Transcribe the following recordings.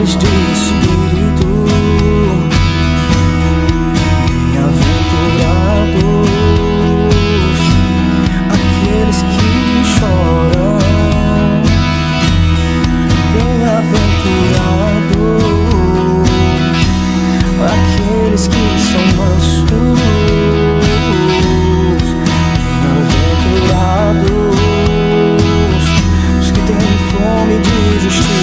pobres de espírito, bem-aventurados aqueles que choram, bem-aventurados aqueles que são mansos, bem-aventurados os que têm fome de justiça,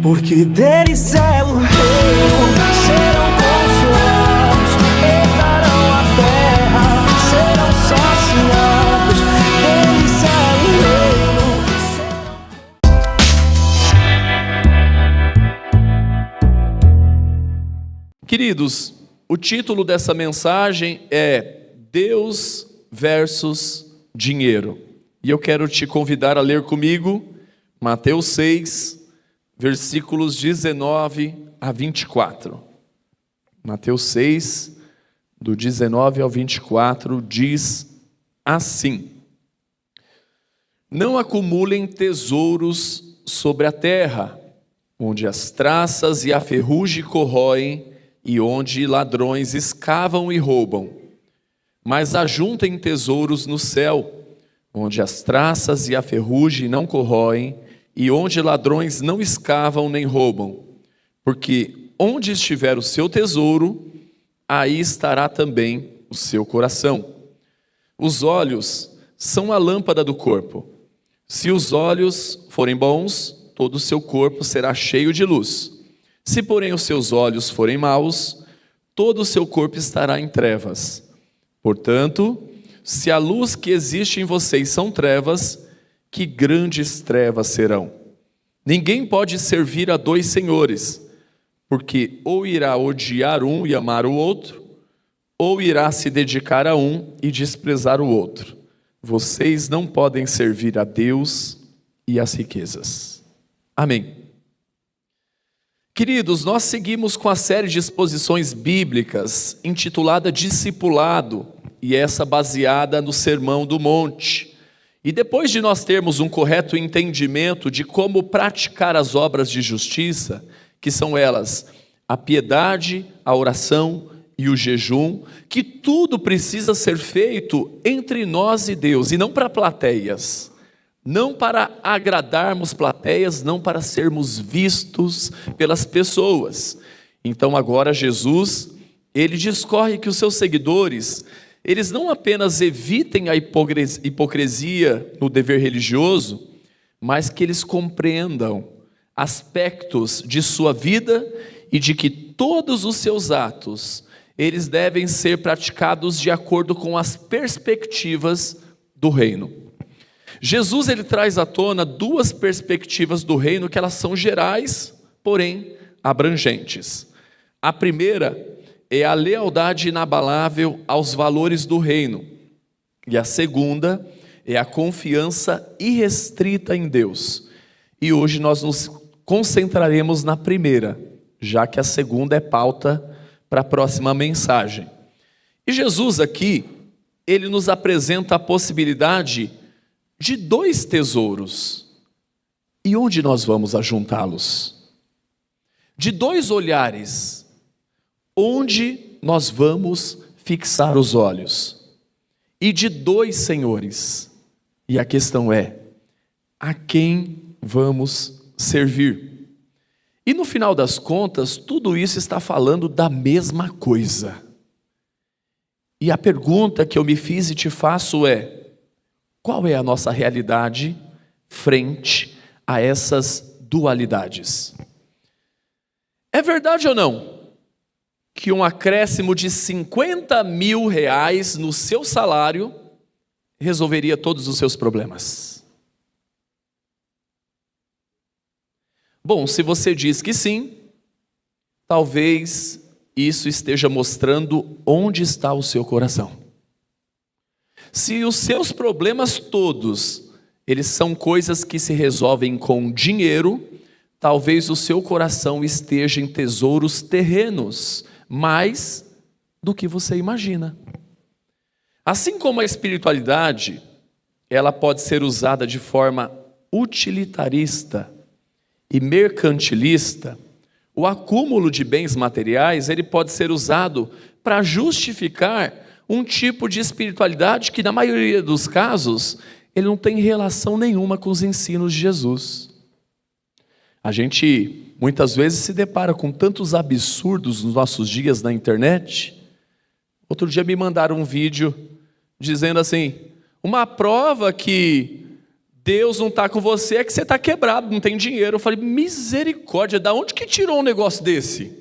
porque deles é o reino. Serão consolados, herdarão a terra, serão saciados. Deles é o reino. Queridos, o título dessa mensagem é Deus versus dinheiro. E eu quero te convidar a ler comigo Mateus 6, versículos 19 a 24. Mateus 6, do 19 ao 24, diz assim: Não acumulem tesouros sobre a terra, onde as traças e a ferrugem corroem, e onde ladrões escavam e roubam. Mas ajuntem tesouros no céu, onde as traças e a ferrugem não corroem, e onde ladrões não escavam nem roubam. Porque onde estiver o seu tesouro, aí estará também o seu coração. Os olhos são a lâmpada do corpo. Se os olhos forem bons, todo o seu corpo será cheio de luz. Se, porém, os seus olhos forem maus, todo o seu corpo estará em trevas. Portanto, se a luz que existe em vocês são trevas, que grandes trevas serão. Ninguém pode servir a dois senhores, porque ou irá odiar um e amar o outro, ou irá se dedicar a um e desprezar o outro. Vocês não podem servir a Deus e às riquezas. Amém. Queridos, nós seguimos com a série de exposições bíblicas intitulada Discipulado, e essa baseada no Sermão do Monte. E depois de nós termos um correto entendimento de como praticar as obras de justiça, que são elas a piedade, a oração e o jejum, que tudo precisa ser feito entre nós e Deus, e não para plateias, não para agradarmos plateias, não para sermos vistos pelas pessoas. Então agora Jesus, ele discorre que os seus seguidores, eles não apenas evitem a hipocrisia no dever religioso, mas que eles compreendam aspectos de sua vida e de que todos os seus atos, eles devem ser praticados de acordo com as perspectivas do reino. Jesus, ele traz à tona duas perspectivas do reino que elas são gerais, porém abrangentes. A primeira é a lealdade inabalável aos valores do reino. E a segunda é a confiança irrestrita em Deus. E hoje nós nos concentraremos na primeira, já que a segunda é pauta para a próxima mensagem. E Jesus aqui, ele nos apresenta a possibilidade de dois tesouros. E onde nós vamos ajuntá-los? De dois olhares. Onde nós vamos fixar os olhos? E de dois senhores. E a questão é, a quem vamos servir? E no final das contas, tudo isso está falando da mesma coisa. E a pergunta que eu me fiz e te faço é, qual é a nossa realidade frente a essas dualidades? É verdade ou não que um acréscimo de 50 mil reais no seu salário resolveria todos os seus problemas? Bom, se você diz que sim, talvez isso esteja mostrando onde está o seu coração. Se os seus problemas todos, eles são coisas que se resolvem com dinheiro, talvez o seu coração esteja em tesouros terrenos, mais do que você imagina. Assim como a espiritualidade, ela pode ser usada de forma utilitarista e mercantilista, o acúmulo de bens materiais, ele pode ser usado para justificar um tipo de espiritualidade que, na maioria dos casos, ele não tem relação nenhuma com os ensinos de Jesus. A gente, muitas vezes, se depara com tantos absurdos nos nossos dias na internet. Outro dia me mandaram um vídeo dizendo assim, uma prova que Deus não está com você é que você está quebrado, não tem dinheiro. Eu falei, misericórdia, da onde que tirou um negócio desse?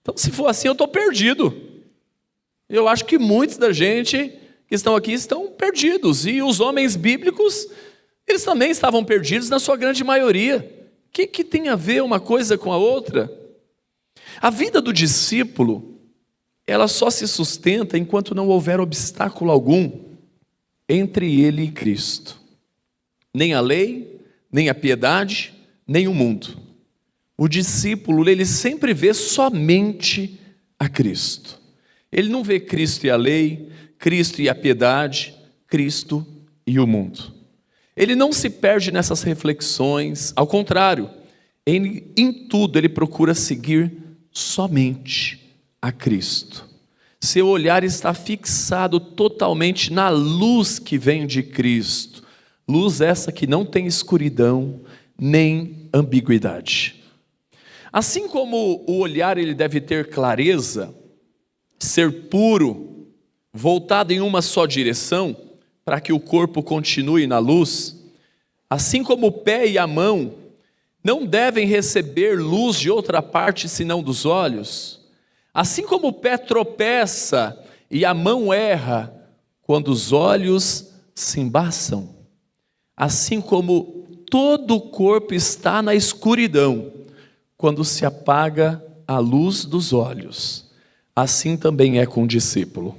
Então, se for assim, eu estou perdido. Eu acho que muitos da gente que estão aqui estão perdidos. E os homens bíblicos, eles também estavam perdidos na sua grande maioria. O que tem a ver uma coisa com a outra? A vida do discípulo, ela só se sustenta enquanto não houver obstáculo algum entre ele e Cristo. Nem a lei, nem a piedade, nem o mundo. O discípulo, ele sempre vê somente a Cristo. Ele não vê Cristo e a lei, Cristo e a piedade, Cristo e o mundo. Ele não se perde nessas reflexões, ao contrário, em tudo ele procura seguir somente a Cristo. Seu olhar está fixado totalmente na luz que vem de Cristo. Luz essa que não tem escuridão nem ambiguidade. Assim como o olhar ele deve ter clareza, ser puro, voltado em uma só direção, para que o corpo continue na luz, assim como o pé e a mão não devem receber luz de outra parte senão dos olhos, assim como o pé tropeça e a mão erra quando os olhos se embaçam, assim como todo o corpo está na escuridão quando se apaga a luz dos olhos, assim também é com o discípulo,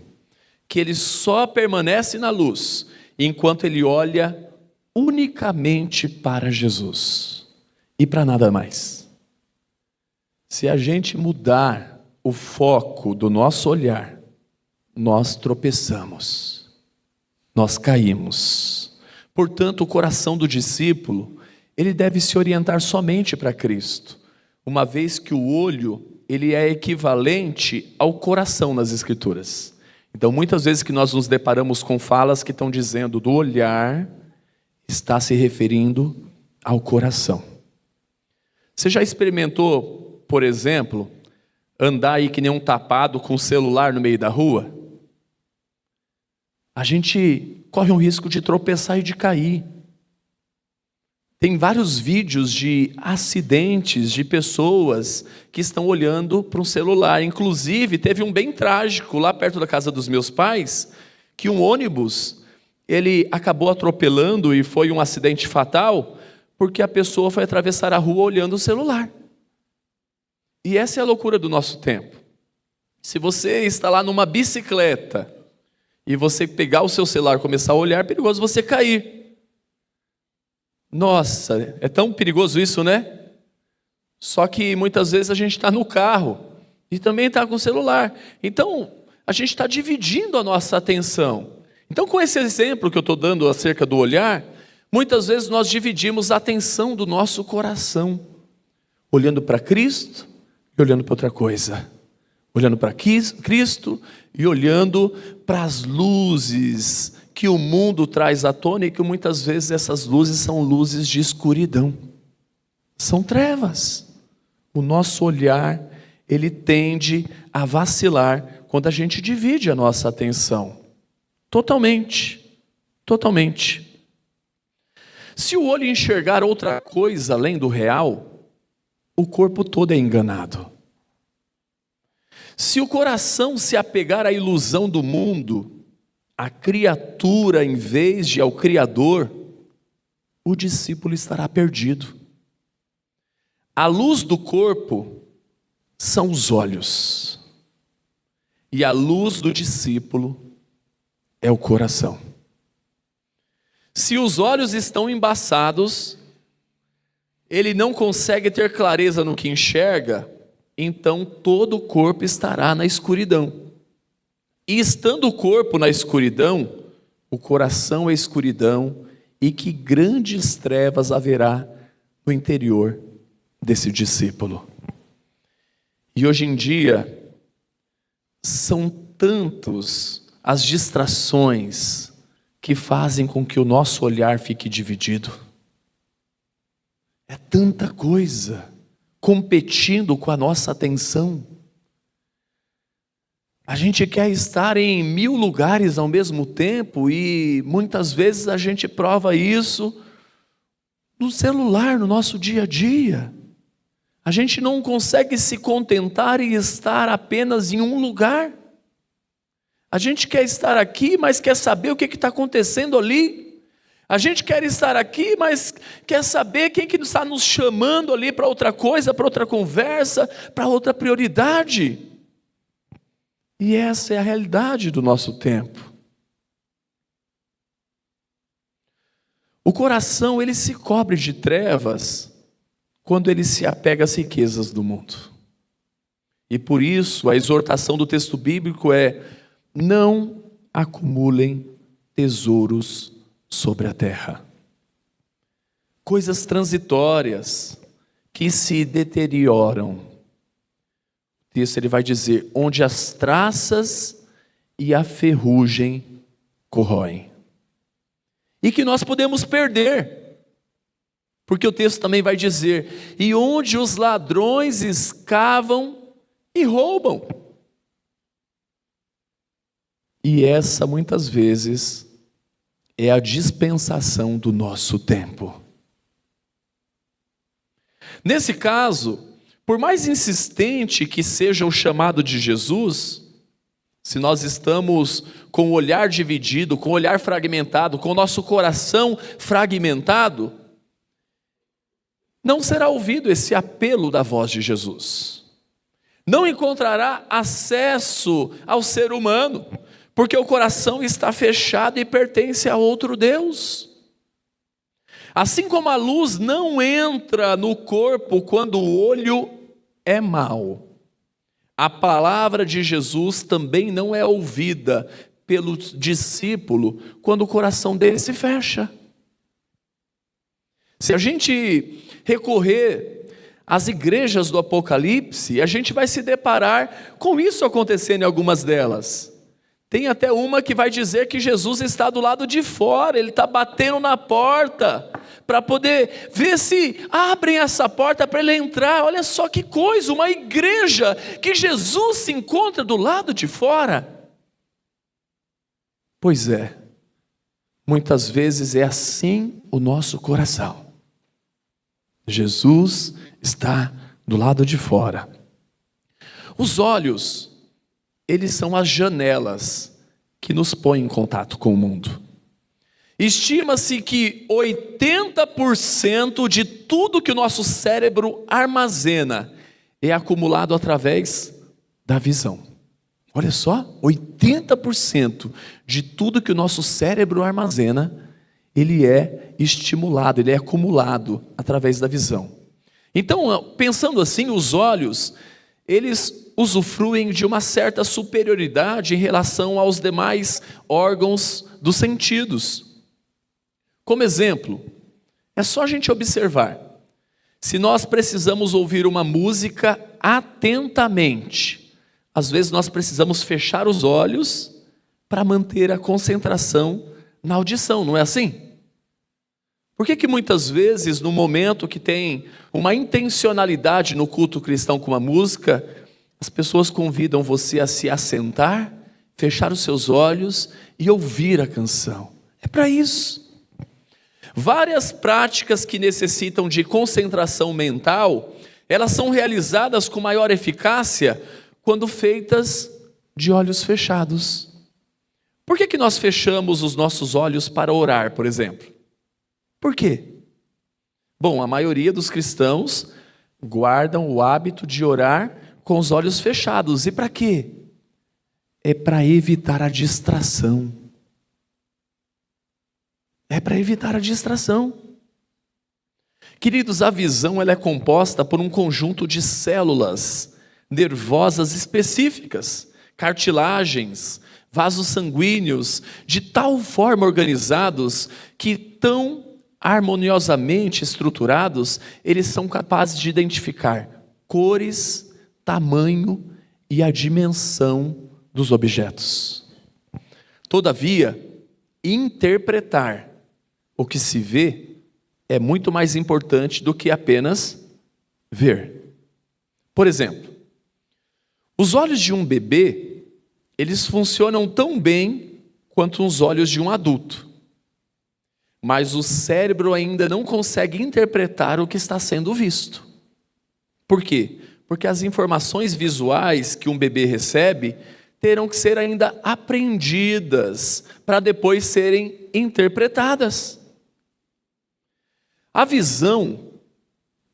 que ele só permanece na luz enquanto ele olha unicamente para Jesus e para nada mais. Se a gente mudar o foco do nosso olhar, nós tropeçamos, nós caímos. Portanto, o coração do discípulo, ele deve se orientar somente para Cristo, uma vez que o olho, ele é equivalente ao coração nas Escrituras. Então, muitas vezes que nós nos deparamos com falas que estão dizendo do olhar, está se referindo ao coração. Você já experimentou, por exemplo, andar aí que nem um tapado com o celular no meio da rua? A gente corre um risco de tropeçar e de cair. Tem vários vídeos de acidentes de pessoas que estão olhando para um celular. Inclusive, teve um bem trágico lá perto da casa dos meus pais, que um ônibus, ele acabou atropelando e foi um acidente fatal, porque a pessoa foi atravessar a rua olhando o celular. E essa é a loucura do nosso tempo. Se você está lá numa bicicleta e você pegar o seu celular e começar a olhar, é perigoso você cair. Nossa, é tão perigoso isso, né? Só que muitas vezes a gente está no carro e também está com o celular. Então, a gente está dividindo a nossa atenção. Então, com esse exemplo que eu estou dando acerca do olhar, muitas vezes nós dividimos a atenção do nosso coração, olhando para Cristo e olhando para outra coisa. Olhando para Cristo e olhando para as luzes que o mundo traz à tona, e que muitas vezes essas luzes são luzes de escuridão, são trevas. O nosso olhar, ele tende a vacilar quando a gente divide a nossa atenção, totalmente. Se o olho enxergar outra coisa além do real, o corpo todo é enganado. Se o coração se apegar à ilusão do mundo, a criatura em vez de ao Criador, o discípulo estará perdido. A luz do corpo são os olhos, e a luz do discípulo é o coração. Se os olhos estão embaçados, ele não consegue ter clareza no que enxerga, então todo o corpo estará na escuridão. E estando o corpo na escuridão, o coração é escuridão, e que grandes trevas haverá no interior desse discípulo. E hoje em dia, são tantos as distrações que fazem com que o nosso olhar fique dividido. É tanta coisa competindo com a nossa atenção. A gente quer estar em 1000 lugares ao mesmo tempo e muitas vezes a gente prova isso no celular, no nosso dia a dia. A gente não consegue se contentar e estar apenas em um lugar. A gente quer estar aqui, mas quer saber o que está acontecendo ali. A gente quer estar aqui, mas quer saber quem que está nos chamando ali para outra coisa, para outra conversa, para outra prioridade. E essa é a realidade do nosso tempo. O coração, ele se cobre de trevas quando ele se apega às riquezas do mundo. E por isso, a exortação do texto bíblico é: não acumulem tesouros sobre a terra. Coisas transitórias que se deterioram. O texto ele vai dizer: onde as traças e a ferrugem corroem. E que nós podemos perder. Porque o texto também vai dizer: e onde os ladrões escavam e roubam. E essa muitas vezes é a dispensação do nosso tempo. Nesse caso, por mais insistente que seja o chamado de Jesus, se nós estamos com o olhar dividido, com o olhar fragmentado, com o nosso coração fragmentado, não será ouvido esse apelo da voz de Jesus. Não encontrará acesso ao ser humano, porque o coração está fechado e pertence a outro Deus. Assim como a luz não entra no corpo quando o olho é mau, a palavra de Jesus também não é ouvida pelo discípulo quando o coração dele se fecha. Se a gente recorrer às igrejas do Apocalipse, a gente vai se deparar com isso acontecendo em algumas delas. Tem até uma que vai dizer que Jesus está do lado de fora, ele está batendo na porta, para poder ver se abrem essa porta para ele entrar. Olha só que coisa, uma igreja que Jesus se encontra do lado de fora. Pois é, muitas vezes é assim o nosso coração. Jesus está do lado de fora. Os olhos, eles são as janelas que nos põem em contato com o mundo. Estima-se que 80% de tudo que o nosso cérebro armazena é acumulado através da visão. Olha só, 80% de tudo que o nosso cérebro armazena, ele é estimulado, ele é acumulado através da visão. Então, pensando assim, os olhos, eles usufruem de uma certa superioridade em relação aos demais órgãos dos sentidos. Como exemplo, é só a gente observar. Se nós precisamos ouvir uma música atentamente, às vezes nós precisamos fechar os olhos para manter a concentração na audição, não é assim? Por que muitas vezes, no momento que tem uma intencionalidade no culto cristão com uma música, as pessoas convidam você a se assentar, fechar os seus olhos e ouvir a canção? É para isso. Várias práticas que necessitam de concentração mental, elas são realizadas com maior eficácia quando feitas de olhos fechados. Por que nós fechamos os nossos olhos para orar, por exemplo? Por quê? Bom, a maioria dos cristãos guardam o hábito de orar com os olhos fechados. E para quê? É para evitar a distração. É para evitar a distração. Queridos, a visão ela é composta por um conjunto de células nervosas específicas, cartilagens, vasos sanguíneos, de tal forma organizados que estão harmoniosamente estruturados, eles são capazes de identificar cores, tamanho e a dimensão dos objetos. Todavia, interpretar o que se vê é muito mais importante do que apenas ver. Por exemplo, os olhos de um bebê, eles funcionam tão bem quanto os olhos de um adulto. Mas o cérebro ainda não consegue interpretar o que está sendo visto. Por quê? Porque as informações visuais que um bebê recebe terão que ser ainda aprendidas para depois serem interpretadas. A visão,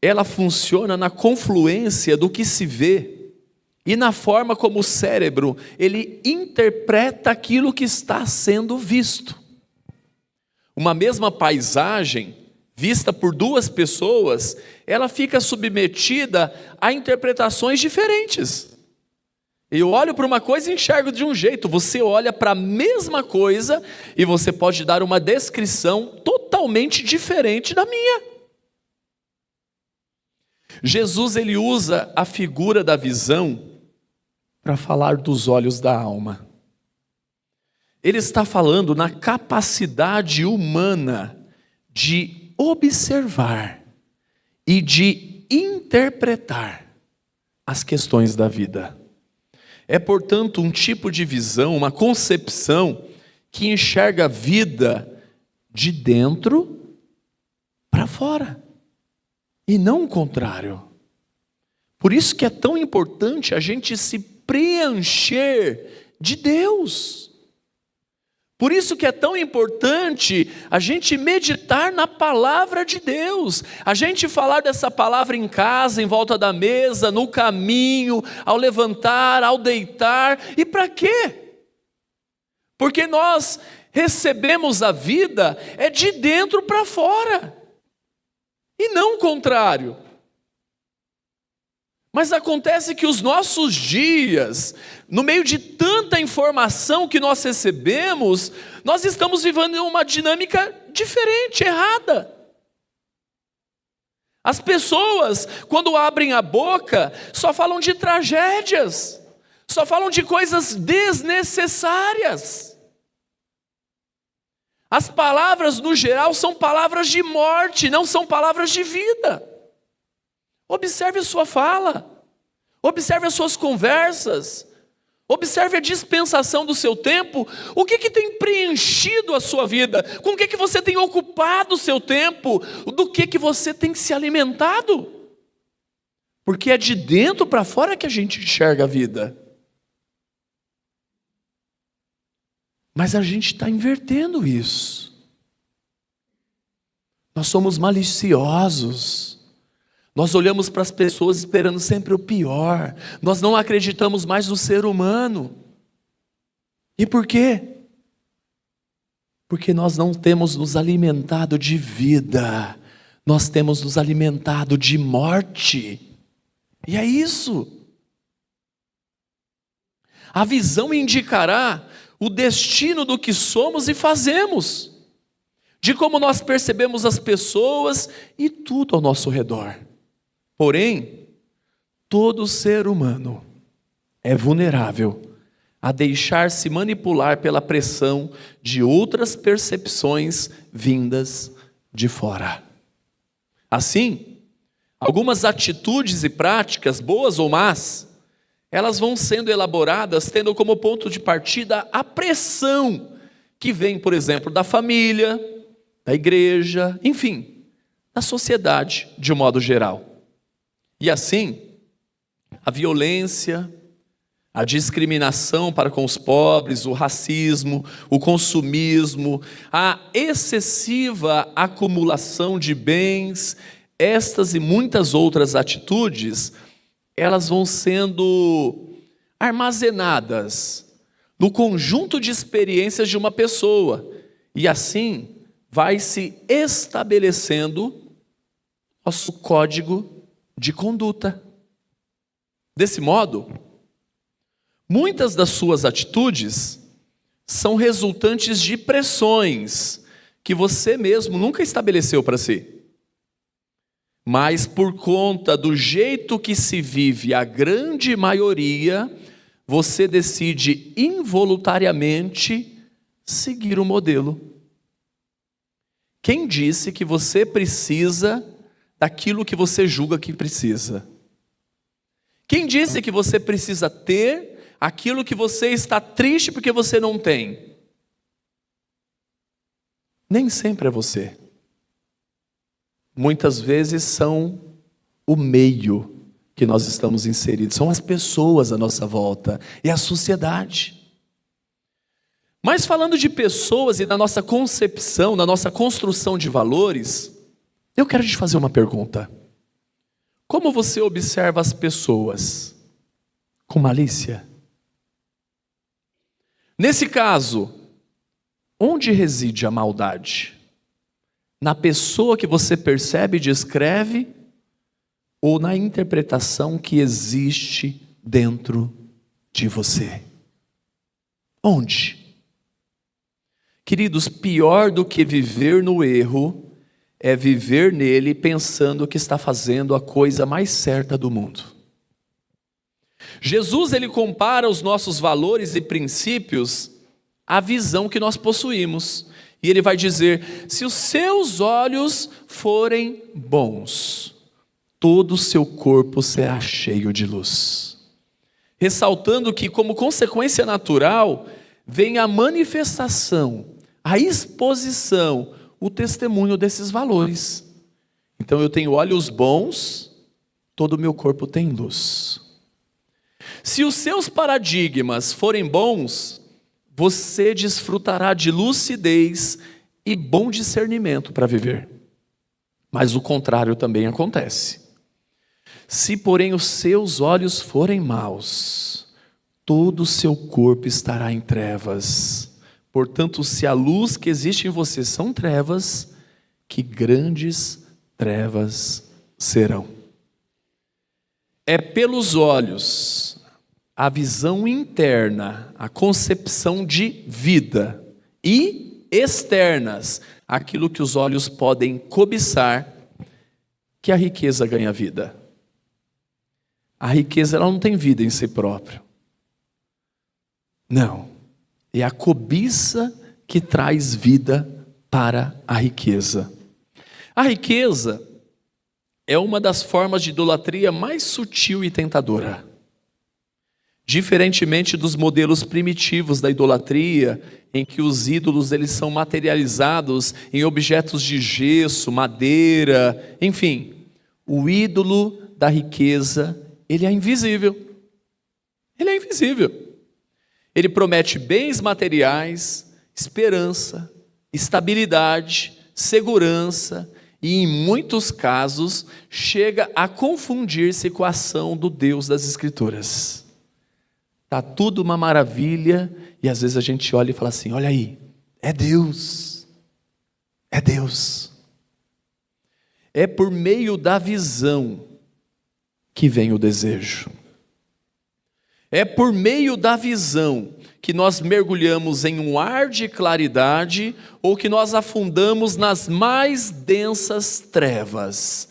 ela funciona na confluência do que se vê e na forma como o cérebro, ele interpreta aquilo que está sendo visto. Uma mesma paisagem, vista por duas pessoas, ela fica submetida a interpretações diferentes. Eu olho para uma coisa e enxergo de um jeito, você olha para a mesma coisa e você pode dar uma descrição totalmente diferente da minha. Jesus, ele usa a figura da visão para falar dos olhos da alma. Ele está falando na capacidade humana de observar e de interpretar as questões da vida. É, portanto, um tipo de visão, uma concepção que enxerga a vida de dentro para fora, e não o contrário. Por isso que é tão importante a gente se preencher de Deus. Por isso que é tão importante a gente meditar na palavra de Deus, a gente falar dessa palavra em casa, em volta da mesa, no caminho, ao levantar, ao deitar. E para quê? Porque nós recebemos a vida de dentro para fora, e não o contrário. Mas acontece que os nossos dias, no meio de tanta informação que nós recebemos, nós estamos vivendo uma dinâmica diferente, errada. As pessoas, quando abrem a boca, só falam de tragédias, só falam de coisas desnecessárias. As palavras, no geral, são palavras de morte, não são palavras de vida. Observe a sua fala, observe as suas conversas, observe a dispensação do seu tempo. O que tem preenchido a sua vida? Com o que você tem ocupado o seu tempo? Do que você tem se alimentado? Porque é de dentro para fora que a gente enxerga a vida. Mas a gente está invertendo isso. Nós somos maliciosos. Nós olhamos para as pessoas esperando sempre o pior. Nós não acreditamos mais no ser humano. E por quê? Porque nós não temos nos alimentado de vida. Nós temos nos alimentado de morte. E é isso. A visão indicará o destino do que somos e fazemos, de como nós percebemos as pessoas e tudo ao nosso redor. Porém, todo ser humano é vulnerável a deixar-se manipular pela pressão de outras percepções vindas de fora. Assim, algumas atitudes e práticas, boas ou más, elas vão sendo elaboradas tendo como ponto de partida a pressão que vem, por exemplo, da família, da igreja, enfim, da sociedade de um modo geral. E assim, a violência, a discriminação para com os pobres, o racismo, o consumismo, a excessiva acumulação de bens, estas e muitas outras atitudes, elas vão sendo armazenadas no conjunto de experiências de uma pessoa, e assim vai se estabelecendo nosso código de conduta. Desse modo, muitas das suas atitudes são resultantes de pressões que você mesmo nunca estabeleceu para si. Mas por conta do jeito que se vive a grande maioria, você decide involuntariamente seguir o modelo. Quem disse que você precisa daquilo que você julga que precisa? Quem disse que você precisa ter aquilo que você está triste porque você não tem? Nem sempre é você. Muitas vezes são o meio que nós estamos inseridos, são as pessoas à nossa volta e a sociedade. Mas falando de pessoas e da nossa concepção, da nossa construção de valores, eu quero te fazer uma pergunta. Como você observa as pessoas? Com malícia? Nesse caso, onde reside a maldade? Na pessoa que você percebe e descreve, ou na interpretação que existe dentro de você? Onde? Queridos, pior do que viver no erro é viver nele pensando que está fazendo a coisa mais certa do mundo. Jesus, ele compara os nossos valores e princípios à visão que nós possuímos. E ele vai dizer: se os seus olhos forem bons, todo o seu corpo será cheio de luz. Ressaltando que, como consequência natural, vem a manifestação, a exposição, o testemunho desses valores. Então eu tenho olhos bons, todo o meu corpo tem luz. Se os seus paradigmas forem bons, você desfrutará de lucidez e bom discernimento para viver. Mas o contrário também acontece. Se, porém, os seus olhos forem maus, todo o seu corpo estará em trevas. Portanto, se a luz que existe em você são trevas, que grandes trevas serão. É pelos olhos, a visão interna, a concepção de vida, e externas, aquilo que os olhos podem cobiçar, que a riqueza ganha vida. A riqueza, ela não tem vida em si própria. Não. É a cobiça que traz vida para a riqueza. A riqueza é uma das formas de idolatria mais sutil e tentadora. Diferentemente dos modelos primitivos da idolatria, em que os ídolos eles são materializados em objetos de gesso, madeira, enfim, o ídolo da riqueza, ele é invisível. Ele é invisível. Ele promete bens materiais, esperança, estabilidade, segurança e, em muitos casos, chega a confundir-se com a ação do Deus das Escrituras. Está tudo uma maravilha e às vezes a gente olha e fala assim: olha aí, é Deus, é Deus. É por meio da visão que vem o desejo. É por meio da visão que nós mergulhamos em um ar de claridade ou que nós afundamos nas mais densas trevas.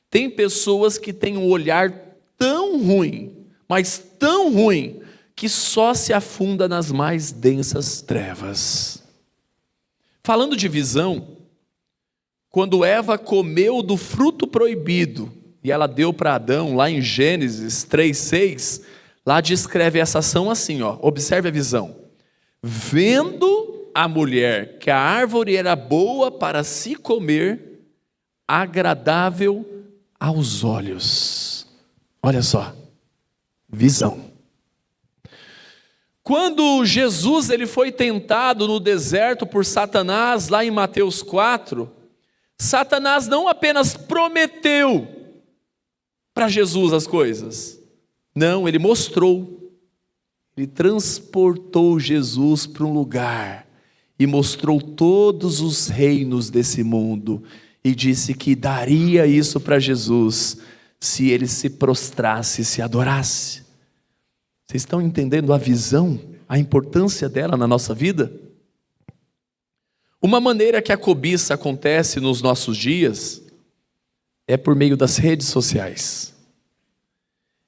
Tem pessoas que têm um olhar tão ruim, mas tão ruim, que só se afunda nas mais densas trevas. Falando de visão, quando Eva comeu do fruto proibido, e ela deu para Adão, lá em Gênesis 3:6, lá descreve essa ação assim, ó, observe a visão. Vendo a mulher que a árvore era boa para se comer, agradável aos olhos. Olha só, visão. Quando Jesus ele foi tentado no deserto por Satanás, lá em Mateus 4, Satanás não apenas prometeu para Jesus as coisas, não, ele mostrou, ele transportou Jesus para um lugar e mostrou todos os reinos desse mundo e disse que daria isso para Jesus se ele se prostrasse, se adorasse. Vocês estão entendendo a visão, a importância dela na nossa vida? Uma maneira que a cobiça acontece nos nossos dias é por meio das redes sociais.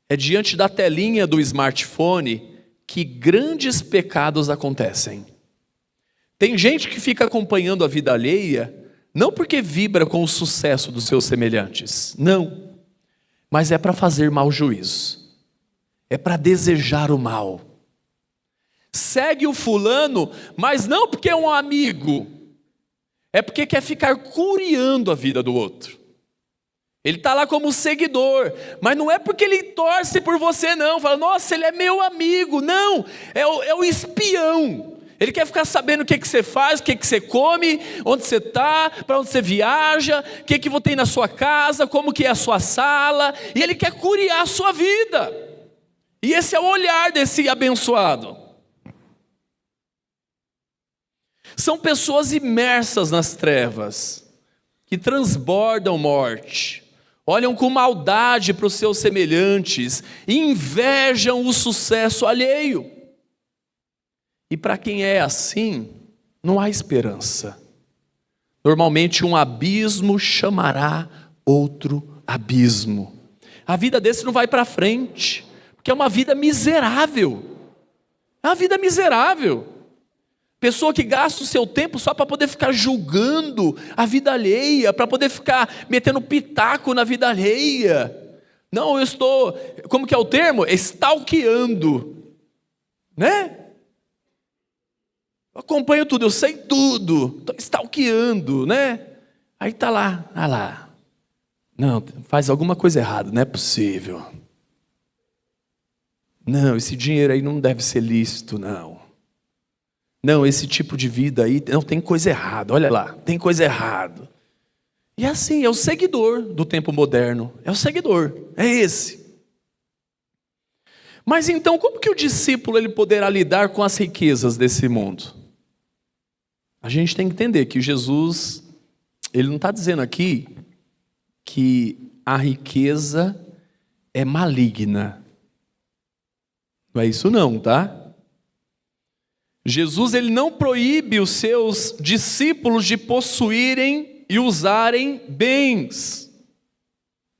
É diante da telinha do smartphone que grandes pecados acontecem. Tem gente que fica acompanhando a vida alheia, não porque vibra com o sucesso dos seus semelhantes, não, mas é para fazer mau juízo, é para desejar o mal. Segue o fulano, mas não porque é um amigo, é porque quer ficar curiando a vida do outro. Ele está lá como seguidor, mas não é porque ele torce por você não, fala, nossa, ele é meu amigo, não, é o espião. Ele quer ficar sabendo o que você faz, o que você come, onde você está, para onde você viaja, o que tem na sua casa, como que é a sua sala, e ele quer curiar a sua vida. E esse é o olhar desse abençoado. São pessoas imersas nas trevas, que transbordam morte, olham com maldade para os seus semelhantes, e invejam o sucesso alheio. E para quem é assim, não há esperança. Normalmente um abismo chamará outro abismo. A vida desse não vai para frente, porque é uma vida miserável. É uma vida miserável. Pessoa que gasta o seu tempo só para poder ficar julgando a vida alheia, para poder ficar metendo pitaco na vida alheia. Não, eu estou, como que é o termo? Stalkeando, né? Eu acompanho tudo, eu sei tudo, estou stalkeando, né? Aí está lá, não, faz alguma coisa errada, não é possível. Não, esse dinheiro aí não deve ser lícito, não. Não, esse tipo de vida aí, não, tem coisa errada, olha lá, tem coisa errada. E assim, é o seguidor do tempo moderno, é o seguidor, é esse. Mas então, como que o discípulo ele poderá lidar com as riquezas desse mundo? A gente tem que entender que Jesus, ele não está dizendo aqui que a riqueza é maligna. Não é isso não, tá? Jesus ele não proíbe os seus discípulos de possuírem e usarem bens.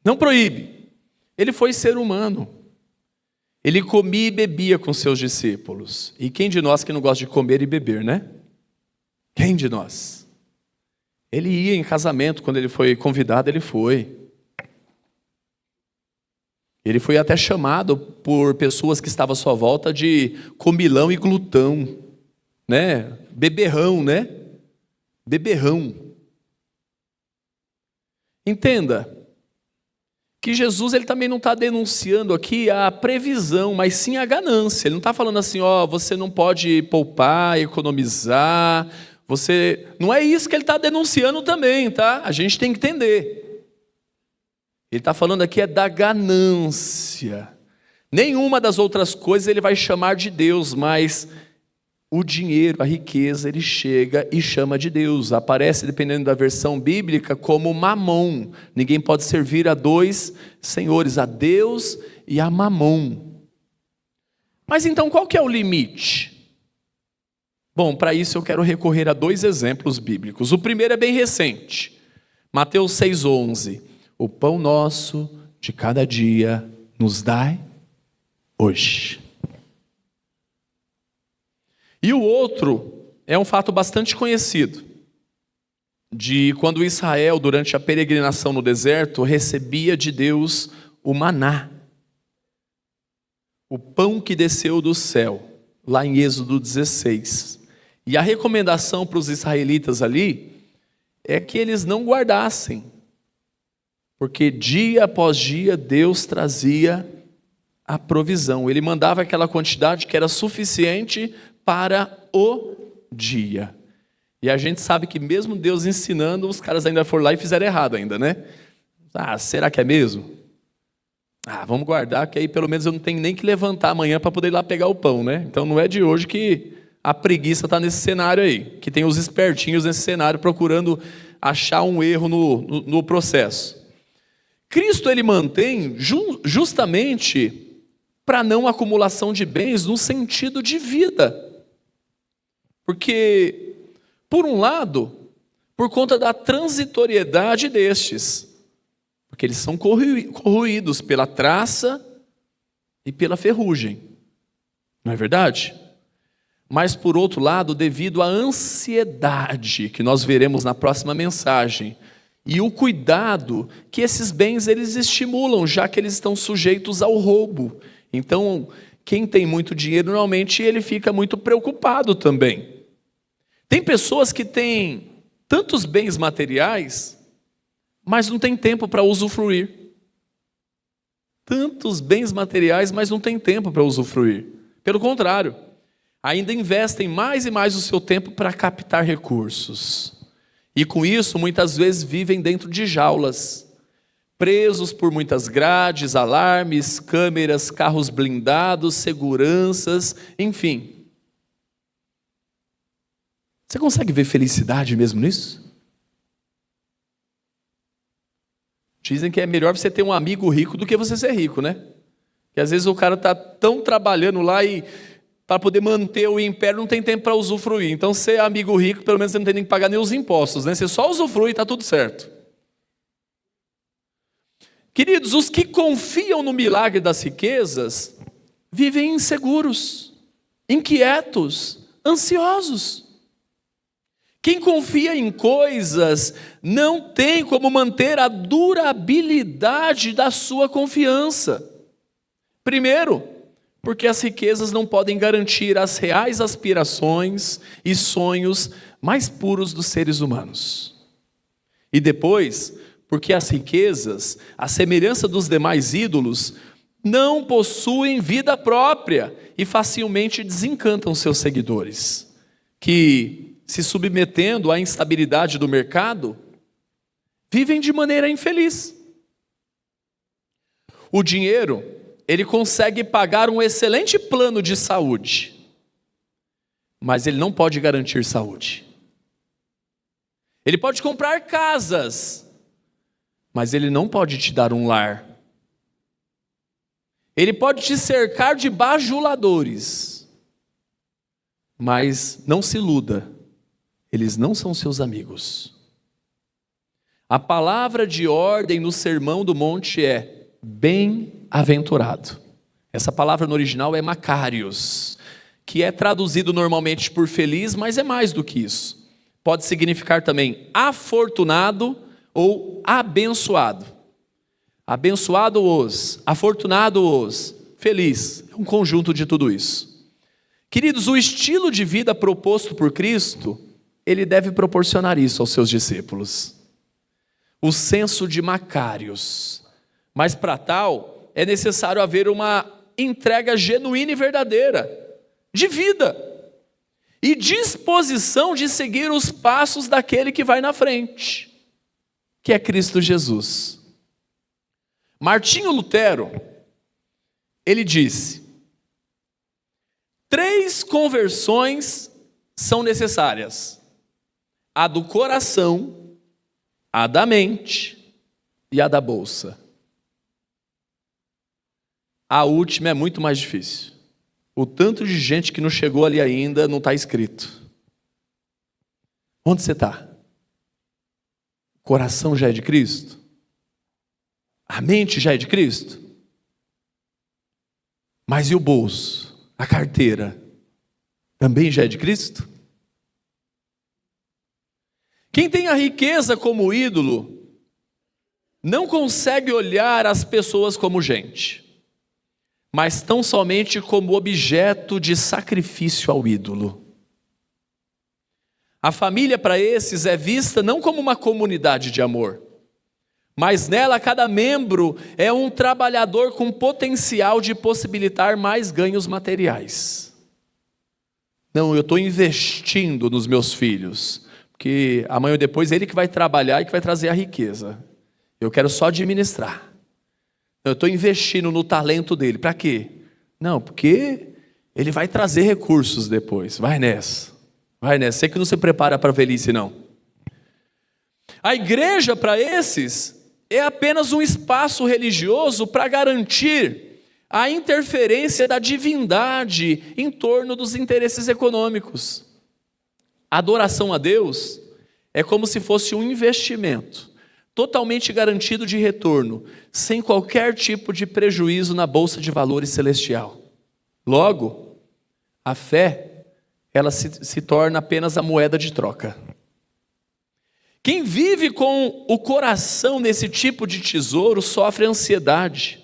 Não proíbe. Ele foi ser humano. Ele comia e bebia com seus discípulos. E quem de nós que não gosta de comer e beber, né? Quem de nós? Ele ia em casamento, quando ele foi convidado, ele foi. Ele foi até chamado por pessoas que estavam à sua volta de comilão e glutão, né? Beberrão, né? Beberrão. Entenda que Jesus ele também não está denunciando aqui a previsão, mas sim a ganância. Ele não está falando assim, você não pode poupar, economizar. Não é isso que ele está denunciando também, tá? A gente tem que entender. Ele está falando aqui da ganância. Nenhuma das outras coisas ele vai chamar de Deus, mas o dinheiro, a riqueza, ele chega e chama de Deus. Aparece, dependendo da versão bíblica, como mamon. Ninguém pode servir a dois senhores, a Deus e a mamon. Mas então qual que é o limite? Bom, para isso eu quero recorrer a dois exemplos bíblicos. O primeiro é bem recente. Mateus 6,11. O pão nosso de cada dia nos dai hoje. E o outro é um fato bastante conhecido, de quando Israel, durante a peregrinação no deserto, recebia de Deus o maná, o pão que desceu do céu, lá em Êxodo 16. E a recomendação para os israelitas ali é que eles não guardassem, porque dia após dia Deus trazia a provisão. Ele mandava aquela quantidade que era suficiente para o dia. E a gente sabe que mesmo Deus ensinando, os caras ainda foram lá e fizeram errado ainda, né? Será que é mesmo? Vamos guardar, que aí pelo menos eu não tenho nem que levantar amanhã para poder ir lá pegar o pão, né? Então não é de hoje que a preguiça está nesse cenário aí, que tem os espertinhos nesse cenário procurando achar um erro no processo. Cristo ele mantém justamente para não acumulação de bens no sentido de vida. Porque Por um lado, por conta da transitoriedade destes, porque eles são corroídos pela traça e pela ferrugem, não é verdade? Mas por outro lado, devido à ansiedade, que nós veremos na próxima mensagem, e o cuidado que esses bens eles estimulam, já que eles estão sujeitos ao roubo. Então, quem tem muito dinheiro, normalmente ele fica muito preocupado também. Tem pessoas que têm tantos bens materiais, mas não tem tempo para usufruir. Tantos bens materiais, mas não tem tempo para usufruir. Pelo contrário, ainda investem mais e mais o seu tempo para captar recursos. E com isso, muitas vezes vivem dentro de jaulas, presos por muitas grades, alarmes, câmeras, carros blindados, seguranças, enfim. Você consegue ver felicidade mesmo nisso? Dizem que é melhor você ter um amigo rico do que você ser rico, né? Porque às vezes o cara está tão trabalhando lá e para poder manter o império não tem tempo para usufruir. Então ser amigo rico, pelo menos você não tem nem que pagar nem os impostos, né? Você só usufrui e está tudo certo. Queridos, os que confiam no milagre das riquezas vivem inseguros, inquietos, ansiosos. Quem confia em coisas não tem como manter a durabilidade da sua confiança. Primeiro, porque as riquezas não podem garantir as reais aspirações e sonhos mais puros dos seres humanos. E depois, porque as riquezas, à semelhança dos demais ídolos, não possuem vida própria e facilmente desencantam seus seguidores, que, se submetendo à instabilidade do mercado, vivem de maneira infeliz. O dinheiro, ele consegue pagar um excelente plano de saúde, mas ele não pode garantir saúde. Ele pode comprar casas, mas ele não pode te dar um lar. Ele pode te cercar de bajuladores, mas não se iluda, eles não são seus amigos. A palavra de ordem no Sermão do Monte é bem-aventurado. Essa palavra no original é Macarios, que é traduzido normalmente por feliz, mas é mais do que isso. Pode significar também afortunado ou abençoado. Abençoado-os, afortunado-os, feliz. É um conjunto de tudo isso. Queridos, o estilo de vida proposto por Cristo, ele deve proporcionar isso aos seus discípulos. O senso de Macarios. Mas para tal, é necessário haver uma entrega genuína e verdadeira, de vida, e disposição de seguir os passos daquele que vai na frente, que é Cristo Jesus. Martinho Lutero, ele disse: 3 conversões são necessárias: a do coração, a da mente e a da bolsa. A última é muito mais difícil. O tanto de gente que não chegou ali ainda não está escrito. Onde você está? O coração já é de Cristo? A mente já é de Cristo? Mas e o bolso? A carteira? Também já é de Cristo? Quem tem a riqueza como ídolo não consegue olhar as pessoas como gente, mas tão somente como objeto de sacrifício ao ídolo. A família para esses é vista não como uma comunidade de amor, mas nela cada membro é um trabalhador com potencial de possibilitar mais ganhos materiais. Não, eu estou investindo nos meus filhos, porque amanhã ou depois é ele que vai trabalhar e que vai trazer a riqueza. Eu quero só administrar. Eu estou investindo no talento dele. Para quê? Não, porque ele vai trazer recursos depois. Vai nessa. Vai nessa. Sei que não se prepara para a velhice, não. A igreja, para esses, é apenas um espaço religioso para garantir a interferência da divindade em torno dos interesses econômicos. A adoração a Deus é como se fosse um investimento, totalmente garantido de retorno, sem qualquer tipo de prejuízo na bolsa de valores celestial. Logo, a fé, ela se torna apenas a moeda de troca. Quem vive com o coração nesse tipo de tesouro sofre ansiedade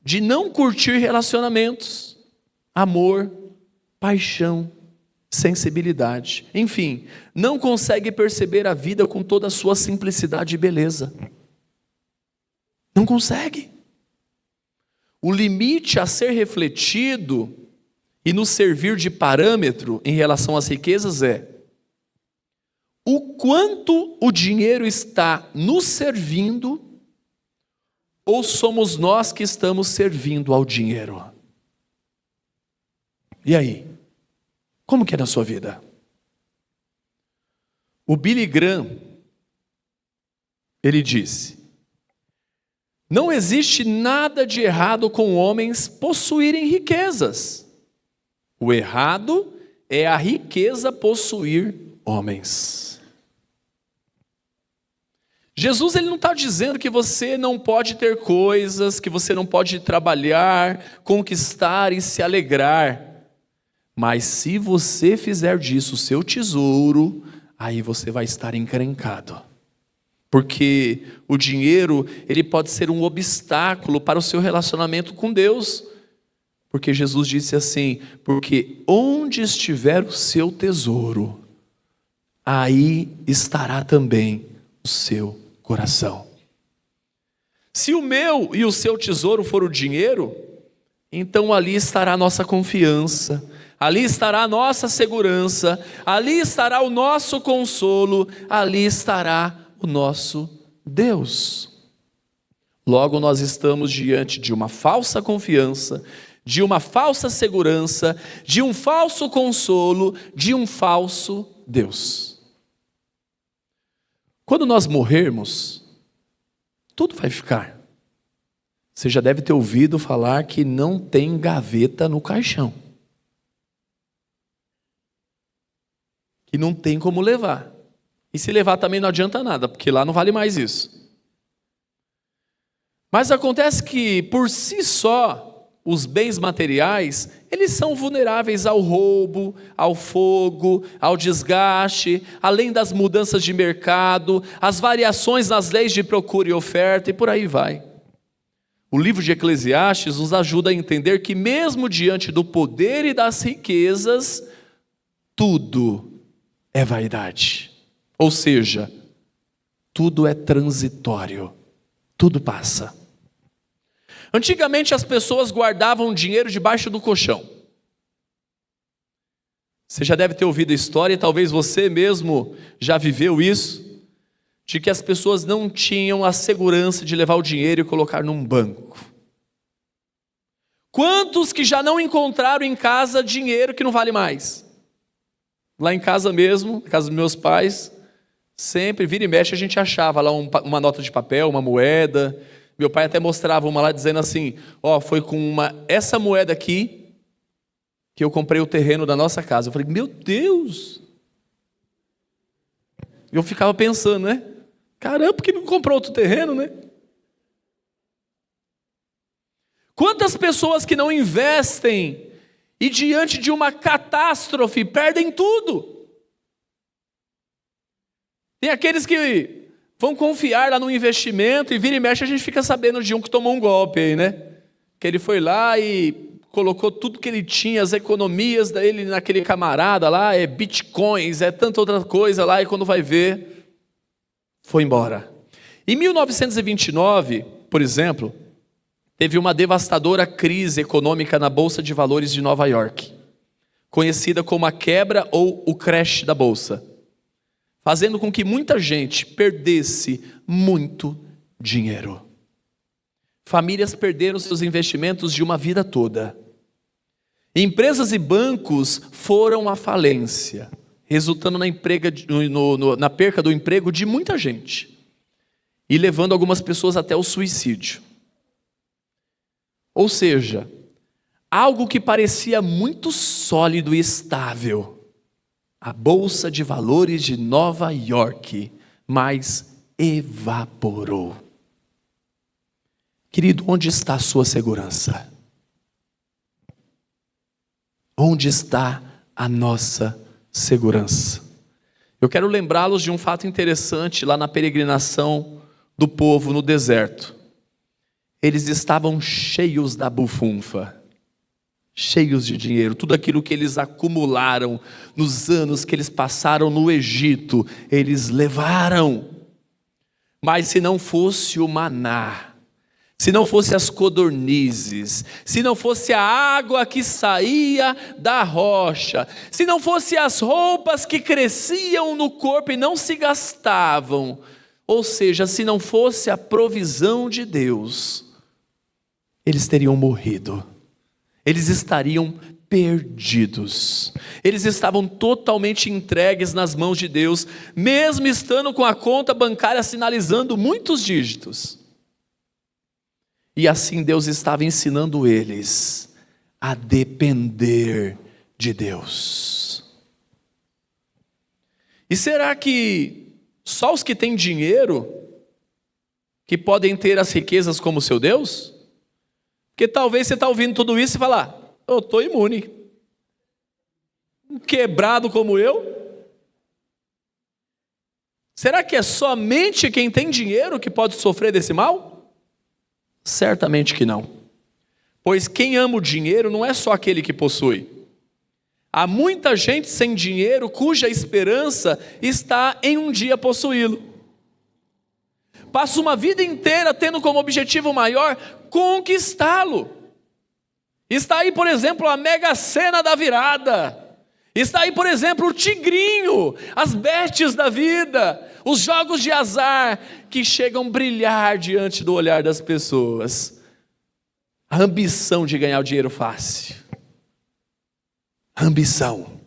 de não curtir relacionamentos, amor, paixão, sensibilidade. Enfim, não consegue perceber a vida com toda a sua simplicidade e beleza. Não consegue. O limite a ser refletido e nos servir de parâmetro em relação às riquezas é o quanto o dinheiro está nos servindo ou somos nós que estamos servindo ao dinheiro? E aí? Como que é na sua vida? O Billy Graham, ele disse: não existe nada de errado com homens possuírem riquezas. O errado é a riqueza possuir homens. Jesus, ele não está dizendo que você não pode ter coisas, que você não pode trabalhar, conquistar e se alegrar. Mas se você fizer disso o seu tesouro, aí você vai estar encrencado. Porque o dinheiro, ele pode ser um obstáculo para o seu relacionamento com Deus. Porque Jesus disse assim: porque onde estiver o seu tesouro, aí estará também o seu coração. Se o meu e o seu tesouro for o dinheiro, então ali estará a nossa confiança, ali estará a nossa segurança, ali estará o nosso consolo, ali estará o nosso Deus. Logo, nós estamos diante de uma falsa confiança, de uma falsa segurança, de um falso consolo, de um falso Deus. Quando nós morrermos, tudo vai ficar. Você já deve ter ouvido falar que não tem gaveta no caixão, que não tem como levar. E se levar também não adianta nada, porque lá não vale mais isso. Mas acontece que, por si só, os bens materiais, eles são vulneráveis ao roubo, ao fogo, ao desgaste, além das mudanças de mercado, as variações nas leis de procura e oferta, e por aí vai. O livro de Eclesiastes nos ajuda a entender que mesmo diante do poder e das riquezas, tudo é vaidade. Ou seja, tudo é transitório, tudo passa. Antigamente as pessoas guardavam dinheiro debaixo do colchão. Você já deve ter ouvido a história, e talvez você mesmo já viveu isso, de que as pessoas não tinham a segurança de levar o dinheiro e colocar num banco. Quantos que já não encontraram em casa dinheiro que não vale mais? Lá em casa mesmo, na casa dos meus pais, sempre, vira e mexe, a gente achava lá uma nota de papel, uma moeda. Meu pai até mostrava uma lá dizendo assim: foi com essa moeda aqui que eu comprei o terreno da nossa casa. Eu falei: meu Deus! Eu ficava pensando, né? Caramba, por que não comprou outro terreno, né? Quantas pessoas que não investem e diante de uma catástrofe perdem tudo? Tem aqueles que vão confiar lá no investimento e vira e mexe a gente fica sabendo de um que tomou um golpe aí, né? Que ele foi lá e colocou tudo que ele tinha, as economias dele naquele camarada lá, é bitcoins, é tanta outra coisa lá, e quando vai ver, foi embora. Em 1929, por exemplo, teve uma devastadora crise econômica na Bolsa de Valores de Nova York, conhecida como a quebra ou o crash da Bolsa, fazendo com que muita gente perdesse muito dinheiro. Famílias perderam seus investimentos de uma vida toda. Empresas e bancos foram à falência, resultando na perca do emprego de muita gente e levando algumas pessoas até o suicídio. Ou seja, algo que parecia muito sólido e estável a Bolsa de Valores de Nova York, mas evaporou. Querido, onde está a sua segurança? Onde está a nossa segurança? Eu quero lembrá-los de um fato interessante lá na peregrinação do povo no deserto. Eles estavam cheios da bufunfa, cheios de dinheiro, tudo aquilo que eles acumularam nos anos que eles passaram no Egito, eles levaram. Mas se não fosse o maná, se não fosse as codornizes, se não fosse a água que saía da rocha, se não fosse as roupas que cresciam no corpo e não se gastavam, ou seja, se não fosse a provisão de Deus, eles teriam morrido, eles estariam perdidos, eles estavam totalmente entregues nas mãos de Deus, mesmo estando com a conta bancária sinalizando muitos dígitos. E assim Deus estava ensinando eles a depender de Deus. E será que só os que têm dinheiro que podem ter as riquezas como seu Deus? Porque talvez você está ouvindo tudo isso e falar, eu estou imune. Um quebrado como eu? Será que é somente quem tem dinheiro que pode sofrer desse mal? Certamente que não. Pois quem ama o dinheiro não é só aquele que possui. Há muita gente sem dinheiro cuja esperança está em um dia possuí-lo. Passa uma vida inteira tendo como objetivo maior conquistá-lo. Está aí, por exemplo, a Mega Sena da virada. Está aí, por exemplo, o tigrinho, as betes da vida, os jogos de azar que chegam a brilhar diante do olhar das pessoas. A ambição de ganhar o dinheiro fácil. A ambição.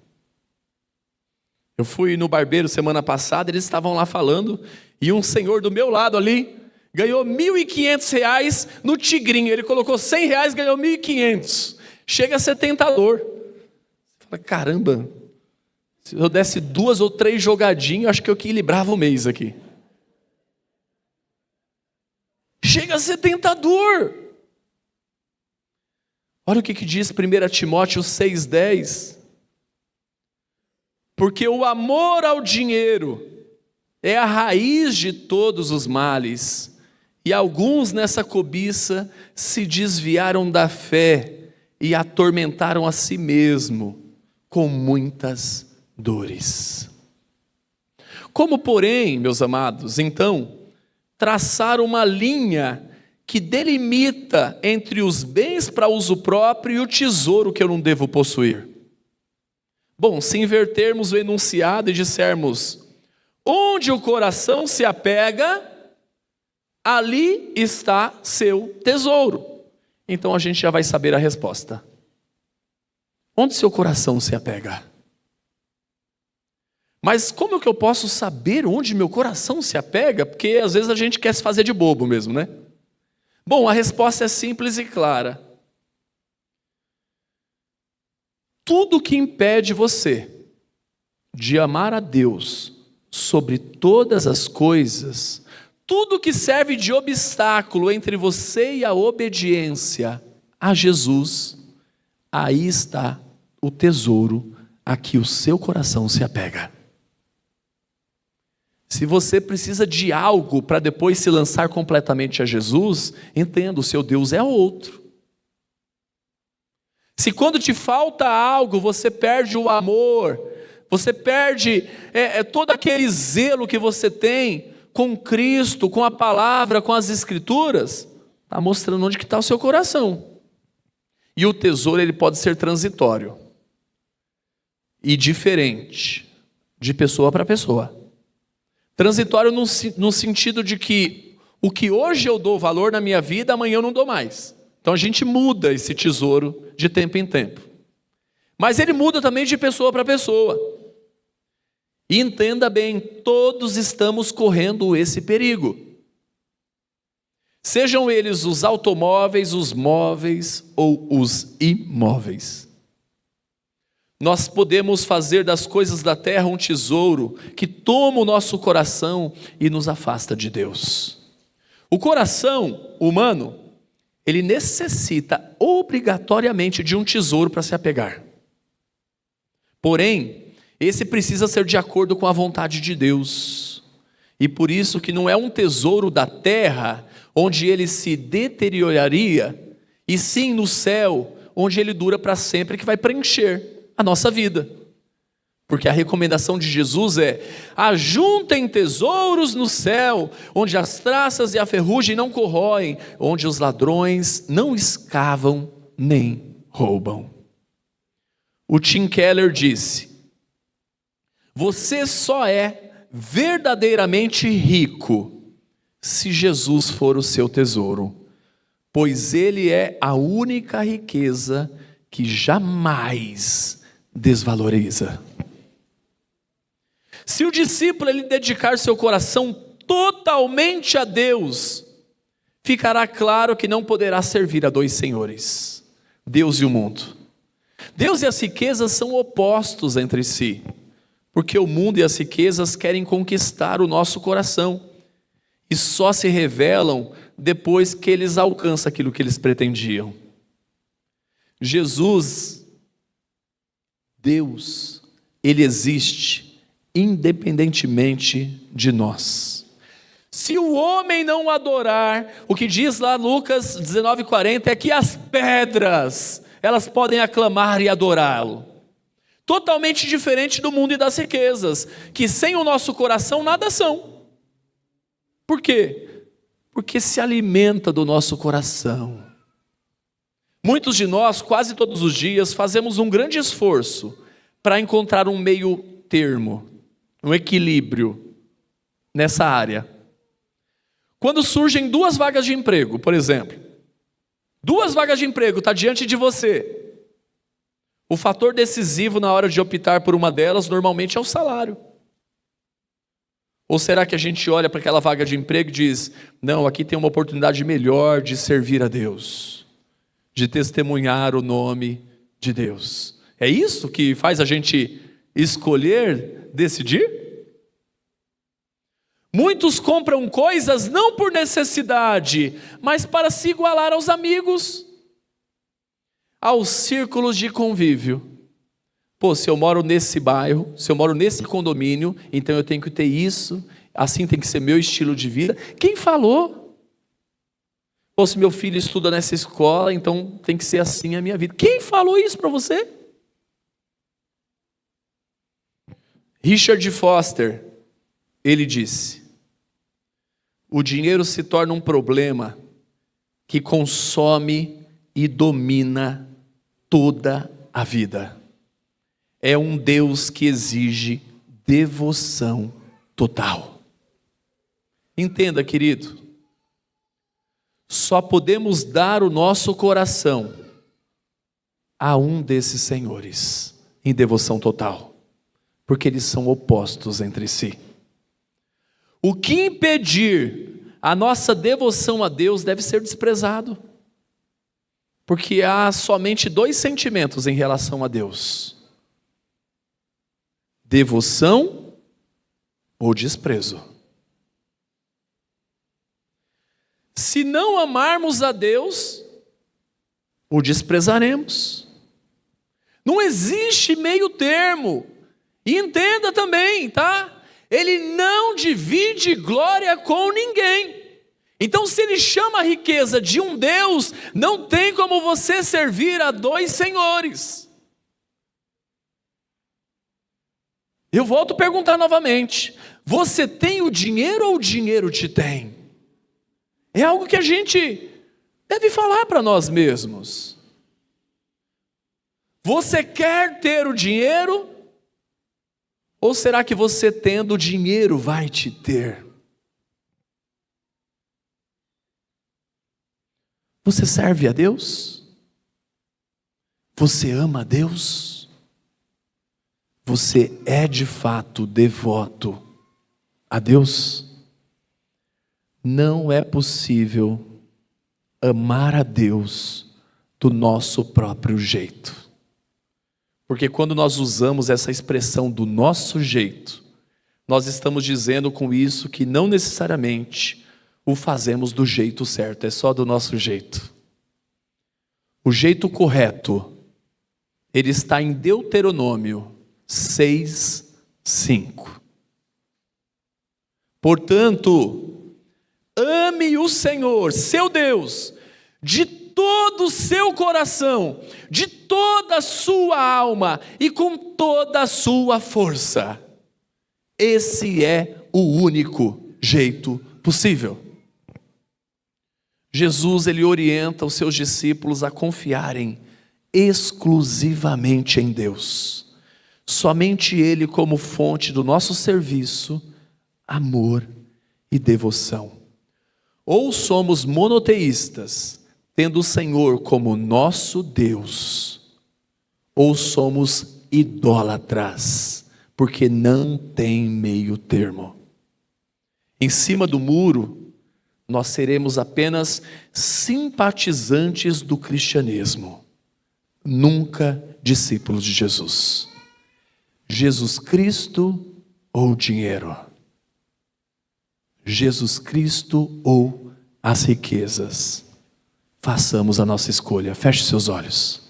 Eu fui no barbeiro semana passada, eles estavam lá falando, e um senhor do meu lado ali ganhou R$ 1.500 no tigrinho. Ele colocou R$100, ganhou 1.500. Chega a ser tentador. Fala, caramba, se eu desse 2 ou 3 jogadinhas, acho que eu equilibrava o mês aqui. Chega a ser tentador. Olha o que diz 1 Timóteo 6,10. Porque o amor ao dinheiro é a raiz de todos os males, e alguns nessa cobiça se desviaram da fé e atormentaram a si mesmo com muitas dores. Como, porém, meus amados, então, traçar uma linha que delimita entre os bens para uso próprio e o tesouro que eu não devo possuir? Bom, se invertermos o enunciado e dissermos, onde o coração se apega, ali está seu tesouro. Então a gente já vai saber a resposta. Onde seu coração se apega? Mas como que eu posso saber onde meu coração se apega? Porque às vezes a gente quer se fazer de bobo mesmo, né? Bom, a resposta é simples e clara. Tudo que impede você de amar a Deus sobre todas as coisas, tudo que serve de obstáculo entre você e a obediência a Jesus, aí está o tesouro a que o seu coração se apega. Se você precisa de algo para depois se lançar completamente a Jesus, entenda, o seu Deus é outro. Se quando te falta algo, você perde o amor, você perde todo aquele zelo que você tem com Cristo, com a palavra, com as Escrituras, está mostrando onde que está o seu coração. E o tesouro, ele pode ser transitório e diferente de pessoa para pessoa. Transitório no sentido de que o que hoje eu dou valor na minha vida, amanhã eu não dou mais. Então a gente muda esse tesouro de tempo em tempo. Mas ele muda também de pessoa para pessoa. E entenda bem, todos estamos correndo esse perigo. Sejam eles os automóveis, os móveis ou os imóveis. nós podemos fazer das coisas da terra um tesouro que toma o nosso coração e nos afasta de Deus. O coração humano, ele necessita obrigatoriamente de um tesouro para se apegar. Porém, esse precisa ser de acordo com a vontade de Deus. E por isso que não é um tesouro da terra, onde ele se deterioraria, e sim no céu, onde ele dura para sempre, que vai preencher a nossa vida. Porque a recomendação de Jesus é: ajuntem tesouros no céu, onde as traças e a ferrugem não corroem, onde os ladrões não escavam nem roubam. O Tim Keller disse: você só é verdadeiramente rico se Jesus for o seu tesouro, pois ele é a única riqueza que jamais desvaloriza. Se o discípulo ele dedicar seu coração totalmente a Deus, ficará claro que não poderá servir a dois senhores, Deus e o mundo. Deus e as riquezas são opostos entre si, porque o mundo e as riquezas querem conquistar o nosso coração, e só se revelam depois que eles alcançam aquilo que eles pretendiam. Jesus, Deus, ele existe independentemente de nós. Se o homem não adorar, o que diz lá Lucas 19:40 é que as pedras, elas podem aclamar e adorá-lo. Totalmente diferente do mundo e das riquezas, que sem o nosso coração nada são. Por quê? Porque se alimenta do nosso coração. Muitos de nós, quase todos os dias, fazemos um grande esforço para encontrar um meio termo, um equilíbrio nessa área. Quando surgem duas vagas de emprego, por exemplo, duas vagas de emprego está diante de você. O fator decisivo na hora de optar por uma delas normalmente é o salário. Ou será que a gente olha para aquela vaga de emprego e diz: não, aqui tem uma oportunidade melhor de servir a Deus, de testemunhar o nome de Deus? É isso que faz a gente escolher, decidir? Muitos compram coisas não por necessidade, mas para se igualar aos amigos, aos círculos de convívio. Pô, se eu moro nesse bairro, se eu moro nesse condomínio, então eu tenho que ter isso, assim tem que ser meu estilo de vida. Quem falou? Pô, se meu filho estuda nessa escola, então tem que ser assim a minha vida. Quem falou isso para você? Richard Foster, ele disse: o dinheiro se torna um problema que consome e domina toda a vida. É um Deus que exige devoção total. Entenda, querido, só podemos dar o nosso coração a um desses senhores em devoção total, porque eles são opostos entre si. O que impedir a nossa devoção a Deus deve ser desprezado, porque há somente dois sentimentos em relação a Deus: devoção ou desprezo. Se não amarmos a Deus, o desprezaremos. Não existe meio termo. E entenda também, tá? Ele não divide glória com ninguém. Então, se ele chama a riqueza de um Deus, não tem como você servir a dois senhores. Eu volto a perguntar novamente: você tem o dinheiro ou o dinheiro te tem? É algo que a gente deve falar para nós mesmos. Você quer ter o dinheiro? Ou será que você tendo o dinheiro vai te ter? Você serve a Deus? Você ama a Deus? Você é de fato devoto a Deus? Não é possível amar a Deus do nosso próprio jeito, Porque quando nós usamos essa expressão do nosso jeito, nós estamos dizendo com isso que não necessariamente o fazemos do jeito certo, é só do nosso jeito. O jeito correto, ele está em Deuteronômio 6:5. Portanto, ame o Senhor, seu Deus, de todo o seu coração, de toda a sua alma e com toda a sua força. Esse é o único jeito possível. Jesus, ele orienta os seus discípulos a confiarem exclusivamente em Deus. Somente Ele como fonte do nosso serviço, amor e devoção. Ou somos monoteístas, tendo o Senhor como nosso Deus, ou somos idólatras, porque não tem meio termo. Em cima do muro, nós seremos apenas simpatizantes do cristianismo, nunca discípulos de Jesus. Jesus Cristo ou dinheiro? Jesus Cristo ou as riquezas? Façamos a nossa escolha. Feche seus olhos.